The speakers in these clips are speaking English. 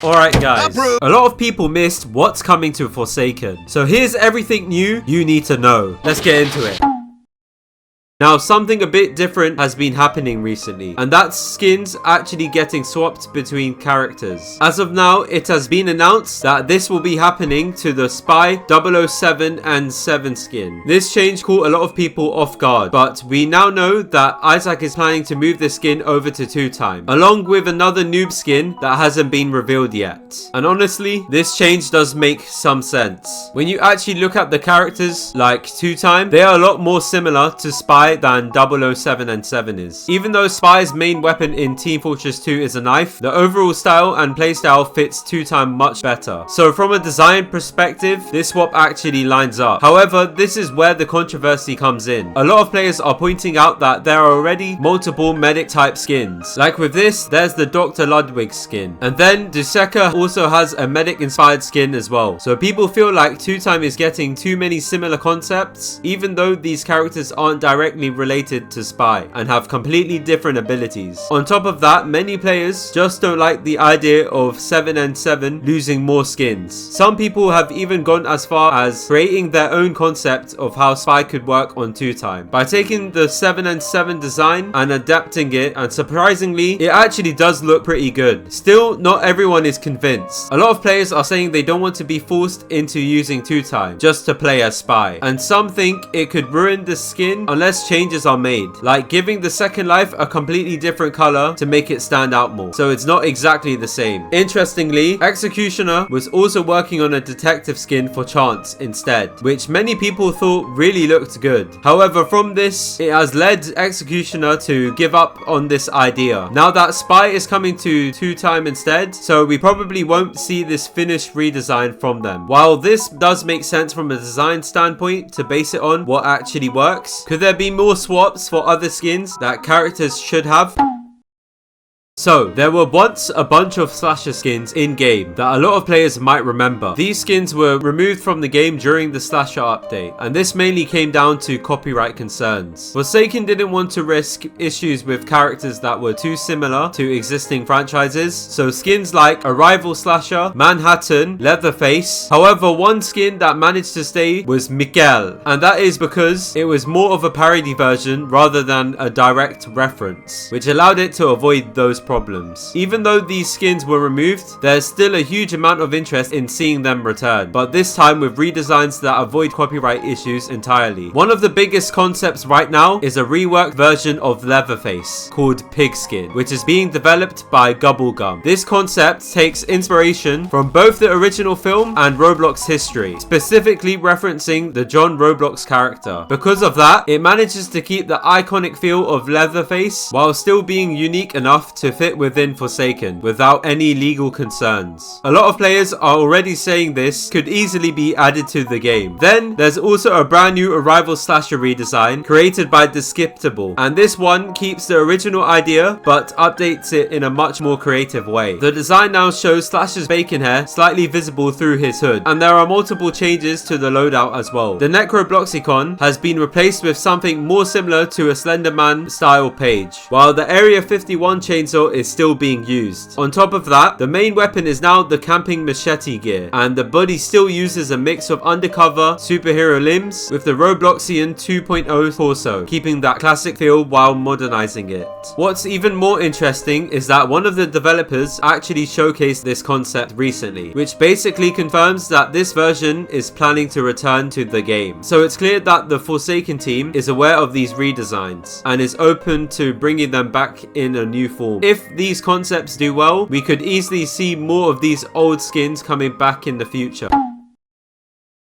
Alright guys, a lot of people missed what's coming to Forsaken. So here's everything new you need to know. Let's get into it. Now, something a bit different has been happening recently, and that's skins actually getting swapped between characters. As of now, it has been announced that this will be happening to the Spy 007 and 7 skin. This change caught a lot of people off guard, but we now know that Isaac is planning to move the skin over to 2-time, along with another noob skin that hasn't been revealed yet. And honestly, this change does make some sense. When you actually look at the characters like 2-time, they are a lot more similar to Spy than 007 and 7 is. Even though Spy's main weapon in Team Fortress 2 is a knife, the overall style and playstyle fits 2-time much better. So from a design perspective, this swap actually lines up. However, this is where the controversy comes in. A lot of players are pointing out that there are already multiple medic type skins. Like with this, there's the Dr. Ludwig skin. And then Duseka also has a medic inspired skin as well. So people feel like 2-time is getting too many similar concepts, even though these characters aren't directly related to Spy and have completely different abilities. On top of that, many players just don't like the idea of 7 and 7 losing more skins. Some people have even gone as far as creating their own concept of how Spy could work on 2-time by taking the 7 and 7 design and adapting it, and surprisingly it actually does look pretty good. Still, not everyone is convinced. A lot of players are saying they don't want to be forced into using 2-time just to play as Spy, and some think it could ruin the skin unless changes are made, like giving the second life a completely different color to make it stand out more, so it's not exactly the same. Interestingly, Executioner was also working on a detective skin for Chance instead, which many people thought really looked good. However, from this, it has led Executioner to give up on this idea. Now that Spy is coming to 2-time instead, so we probably won't see this finished redesign from them. While this does make sense from a design standpoint to base it on what actually works, could there be more swaps for other skins that characters should have? So, there were once a bunch of slasher skins in-game that a lot of players might remember. These skins were removed from the game during the slasher update, and this mainly came down to copyright concerns. Forsaken didn't want to risk issues with characters that were too similar to existing franchises, so skins like Arrival Slasher, Manhattan, Leatherface. However, one skin that managed to stay was Miguel, and that is because it was more of a parody version rather than a direct reference, which allowed it to avoid those problems. Even though these skins were removed, there's still a huge amount of interest in seeing them return, but this time with redesigns that avoid copyright issues entirely. One of the biggest concepts right now is a reworked version of Leatherface called Pigskin, which is being developed by Gubblegum. This concept takes inspiration from both the original film and Roblox history, specifically referencing the John Roblox character. Because of that, it manages to keep the iconic feel of Leatherface while still being unique enough to fit within Forsaken without any legal concerns. A lot of players are already saying this could easily be added to the game. Then there's also a brand new Arrival Slasher redesign created by Deskiptable, and this one keeps the original idea but updates it in a much more creative way. The design now shows Slasher's bacon hair slightly visible through his hood, and there are multiple changes to the loadout as well. The Necrobloxicon has been replaced with something more similar to a Slenderman style page, while the Area 51 chainsaw is still being used. On top of that, the main weapon is now the camping machete gear, and the body still uses a mix of undercover superhero limbs with the Robloxian 2.0 torso, keeping that classic feel while modernizing it. What's even more interesting is that one of the developers actually showcased this concept recently, which basically confirms that this version is planning to return to the game. So it's clear that the Forsaken team is aware of these redesigns and is open to bringing them back in a new form. If these concepts do well, we could easily see more of these old skins coming back in the future.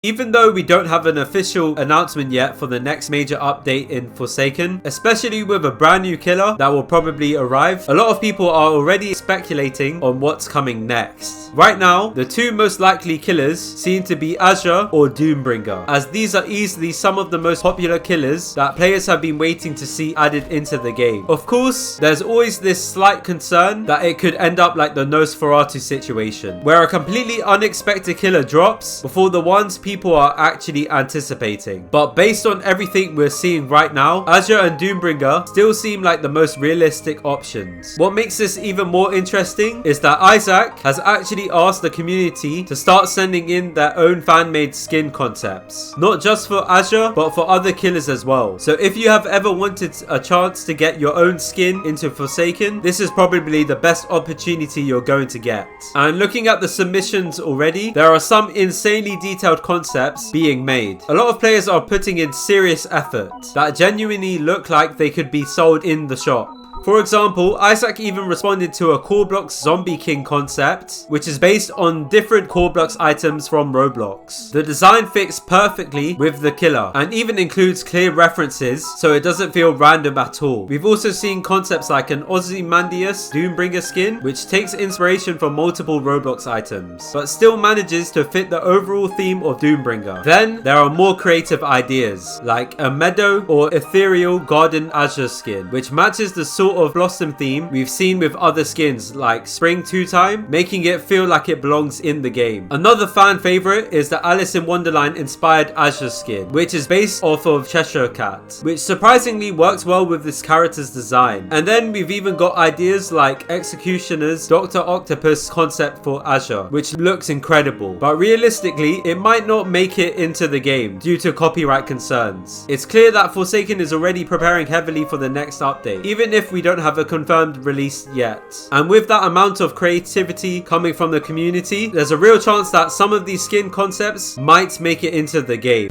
Even though we don't have an official announcement yet for the next major update in Forsaken, especially with a brand new killer that will probably arrive, a lot of people are already speculating on what's coming next. Right now, the two most likely killers seem to be AZURE or Doombringer, as these are easily some of the most popular killers that players have been waiting to see added into the game. Of course, there's always this slight concern that it could end up like the Nosferatu situation, where a completely unexpected killer drops before the ones people people are actually anticipating. But based on everything we're seeing right now, Azure and Doombringer still seem like the most realistic options. What makes this even more interesting is that Isaac has actually asked the community to start sending in their own fan-made skin concepts. Not just for Azure, but for other killers as well. So if you have ever wanted a chance to get your own skin into Forsaken, this is probably the best opportunity you're going to get. And looking at the submissions already, there are some insanely detailed concepts being made. A lot of players are putting in serious effort that genuinely look like they could be sold in the shop. For example, Isaac even responded to a Core Blocks Zombie King concept, which is based on different Core Blocks items from Roblox. The design fits perfectly with the killer and even includes clear references, so it doesn't feel random at all. We've also seen concepts like an Ozymandias Doombringer skin, which takes inspiration from multiple Roblox items, but still manages to fit the overall theme of Doombringer. Then there are more creative ideas, like a meadow or ethereal garden Azure skin, which matches the sort of blossom theme we've seen with other skins like Spring 2 Time, making it feel like it belongs in the game. Another fan favorite is the Alice in Wonderland inspired Azure skin, which is based off of Cheshire Cat, which surprisingly works well with this character's design. And then we've even got ideas like Executioner's Dr. Octopus concept for Azure, which looks incredible, but realistically it might not make it into the game due to copyright concerns. It's clear that Forsaken is already preparing heavily for the next update, even if we don't have a confirmed release yet. And with that amount of creativity coming from the community, there's a real chance that some of these skin concepts might make it into the game.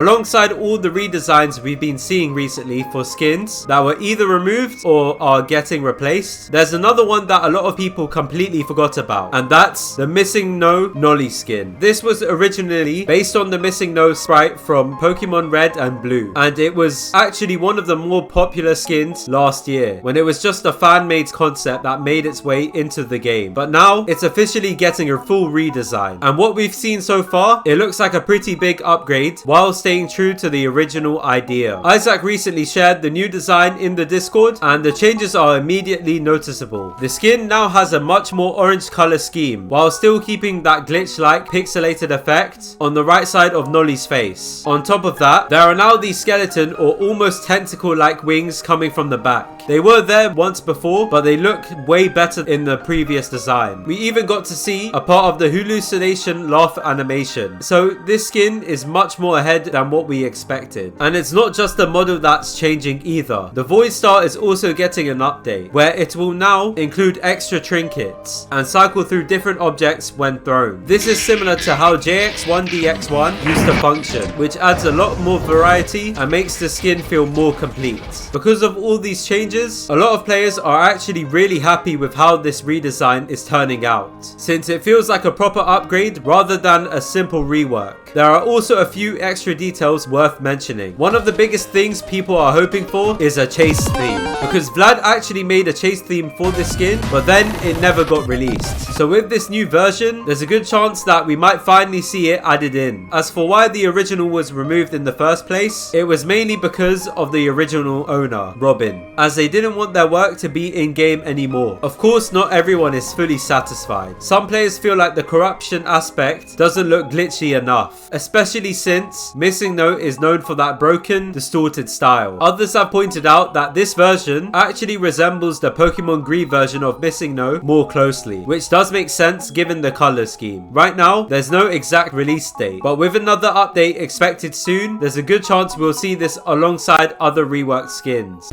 Alongside all the redesigns we've been seeing recently for skins that were either removed or are getting replaced, there's another one that a lot of people completely forgot about, and that's the Missing No Nolly skin. This was originally based on the Missing No sprite from Pokemon Red and Blue, and it was actually one of the more popular skins last year when it was just a fan-made concept that made its way into the game. But now it's officially getting a full redesign, and what we've seen so far, it looks like a pretty big upgrade while staying true to the original idea. Isaac recently shared the new design in the Discord, and the changes are immediately noticeable. The skin now has a much more orange color scheme, while still keeping that glitch-like pixelated effect on the right side of Nolly's face. On top of that, there are now these skeleton or almost tentacle-like wings coming from the back. They were there once before, but they look way better in the previous design. We even got to see a part of the hallucination laugh animation. So this skin is much more ahead than what we expected. And it's not just the model that's changing either. The Void Star is also getting an update, where it will now include extra trinkets and cycle through different objects when thrown. This is similar to how JX1DX1 used to function, which adds a lot more variety and makes the skin feel more complete. Because of all these changes, a lot of players are actually really happy with how this redesign is turning out, since it feels like a proper upgrade rather than a simple rework. There are also a few extra details worth mentioning. One of the biggest things people are hoping for is a chase theme, because Vlad actually made a chase theme for this skin, but then it never got released. So with this new version, there's a good chance that we might finally see it added in. As for why the original was removed in the first place, it was mainly because of the original owner, Robin, as they didn't want their work to be in-game anymore. Of course, not everyone is fully satisfied. Some players feel like the corruption aspect doesn't look glitchy enough, especially since Missing No is known for that broken, distorted style. Others have pointed out that this version actually resembles the Pokemon Green version of Missing No more closely, which does make sense given the color scheme. Right now, there's no exact release date, but with another update expected soon, there's a good chance we'll see this alongside other reworked skins.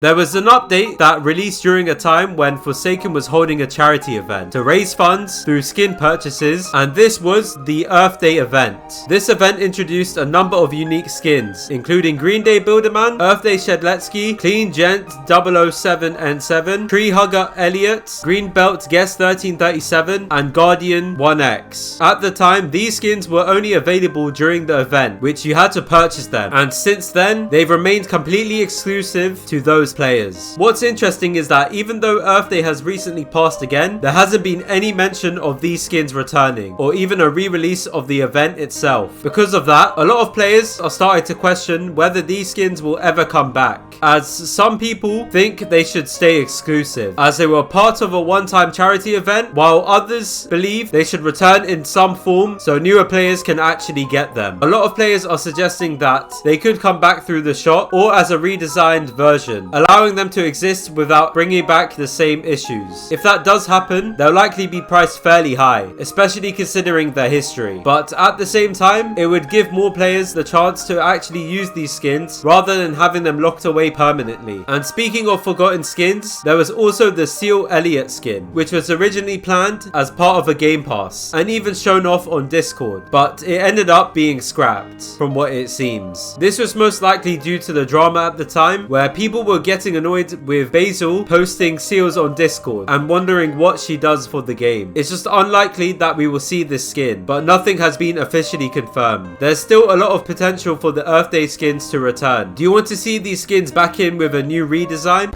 There was an update that released during a time when Forsaken was holding a charity event to raise funds through skin purchases, and this was the Earth Day event. This event introduced a number of unique skins, including Green Day Builderman, Earth Day Shedletsky, Clean Gent 007N7, Tree Hugger Elliot, Green Belt Guest 1337, and Guardian 1X. At the time, these skins were only available during the event, which you had to purchase them, and since then, they've remained completely exclusive to those most players. What's interesting is that even though Earth Day has recently passed again, there hasn't been any mention of these skins returning, or even a re-release of the event itself. Because of that, a lot of players are starting to question whether these skins will ever come back, as some people think they should stay exclusive, as they were part of a one-time charity event, while others believe they should return in some form so newer players can actually get them. A lot of players are suggesting that they could come back through the shop or as a redesigned version, allowing them to exist without bringing back the same issues. If that does happen, they'll likely be priced fairly high, especially considering their history. But at the same time, it would give more players the chance to actually use these skins rather than having them locked away permanently. And speaking of forgotten skins, there was also the Seal Elliott skin, which was originally planned as part of a game pass and even shown off on Discord, but it ended up being scrapped from what it seems. This was most likely due to the drama at the time, where people were getting annoyed with Basil posting seals on Discord and wondering what she does for the game. It's just unlikely that we will see this skin, but nothing has been officially confirmed. There's still a lot of potential for the Earth Day skins to return. Do you want to see these skins back in with a new redesign?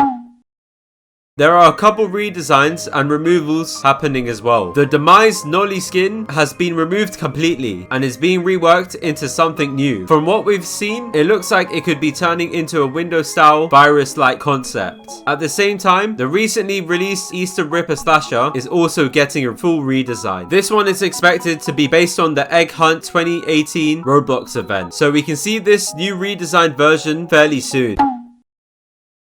There are a couple redesigns and removals happening as well. The Demise Nolly skin has been removed completely and is being reworked into something new. From what we've seen, it looks like it could be turning into a Windows-style virus-like concept. At the same time, the recently released Easter Ripper Slasher is also getting a full redesign. This one is expected to be based on the Egg Hunt 2018 Roblox event, so we can see this new redesigned version fairly soon.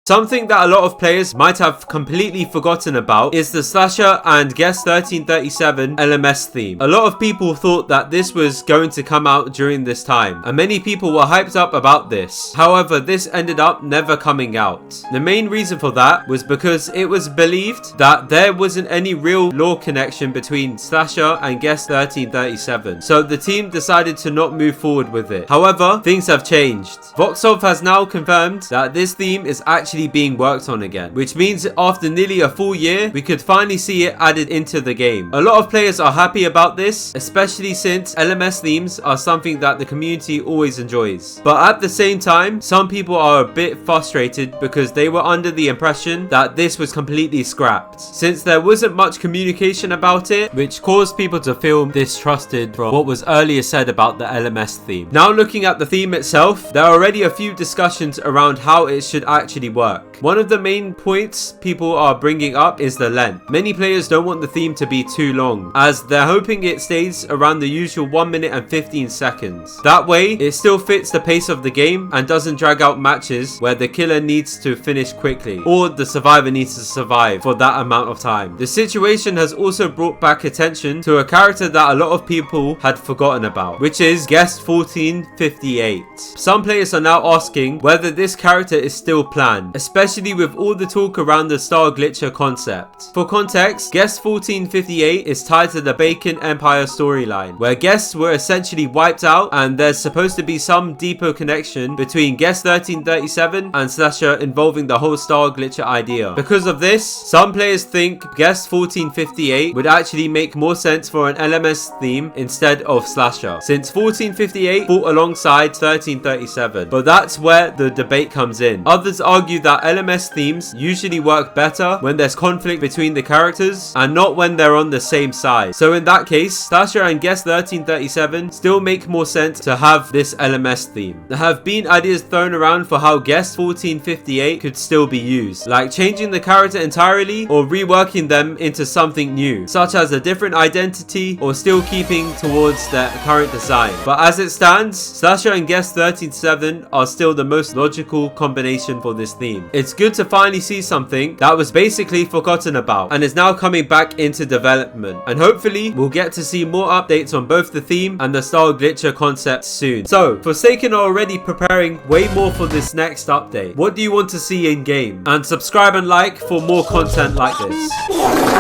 Something that a lot of players might have completely forgotten about is the Slasher and Guest 1337 LMS theme. A lot of people thought that this was going to come out during this time, and many people were hyped up about this. However, this ended up never coming out. The main reason for that was because it was believed that there wasn't any real lore connection between Slasher and Guest 1337, so the team decided to not move forward with it. However, things have changed. Voxov has now confirmed that this theme is actually being worked on again, which means after nearly a full year, we could finally see it added into the game. A lot of players are happy about this, especially since LMS themes are something that the community always enjoys. But at the same time, some people are a bit frustrated because they were under the impression that this was completely scrapped, since there wasn't much communication about it, which caused people to feel distrusted from what was earlier said about the LMS theme. Now looking at the theme itself, there are already a few discussions around how it should actually work. One of the main points people are bringing up is the length. Many players don't want the theme to be too long, as they're hoping it stays around the usual 1 minute and 15 seconds. That way, it still fits the pace of the game and doesn't drag out matches where the killer needs to finish quickly, or the survivor needs to survive for that amount of time. The situation has also brought back attention to a character that a lot of people had forgotten about, which is Guest 1458. Some players are now asking whether this character is still planned, especially with all the talk around the Star Glitcher concept. For context, Guest 1458 is tied to the Bacon Empire storyline, where guests were essentially wiped out, and there's supposed to be some deeper connection between Guest 1337 and Slasher involving the whole Star Glitcher idea. Because of this, some players think Guest 1458 would actually make more sense for an LMS theme instead of Slasher, since 1458 fought alongside 1337. But that's where the debate comes in. Others argue that LMS themes usually work better when there's conflict between the characters and not when they're on the same side. So in that case, Slasher and Guest 1337 still make more sense to have this LMS theme. There have been ideas thrown around for how Guest 1458 could still be used, like changing the character entirely or reworking them into something new, such as a different identity or still keeping towards their current design. But as it stands, Slasher and Guest 1337 are still the most logical combination for this theme. It's good to finally see something that was basically forgotten about and is now coming back into development, and hopefully we'll get to see more updates on both the theme and the Star Glitcher concept soon. So, Forsaken are already preparing way more for this next update. What do you want to see in game? And subscribe and like for more content like this.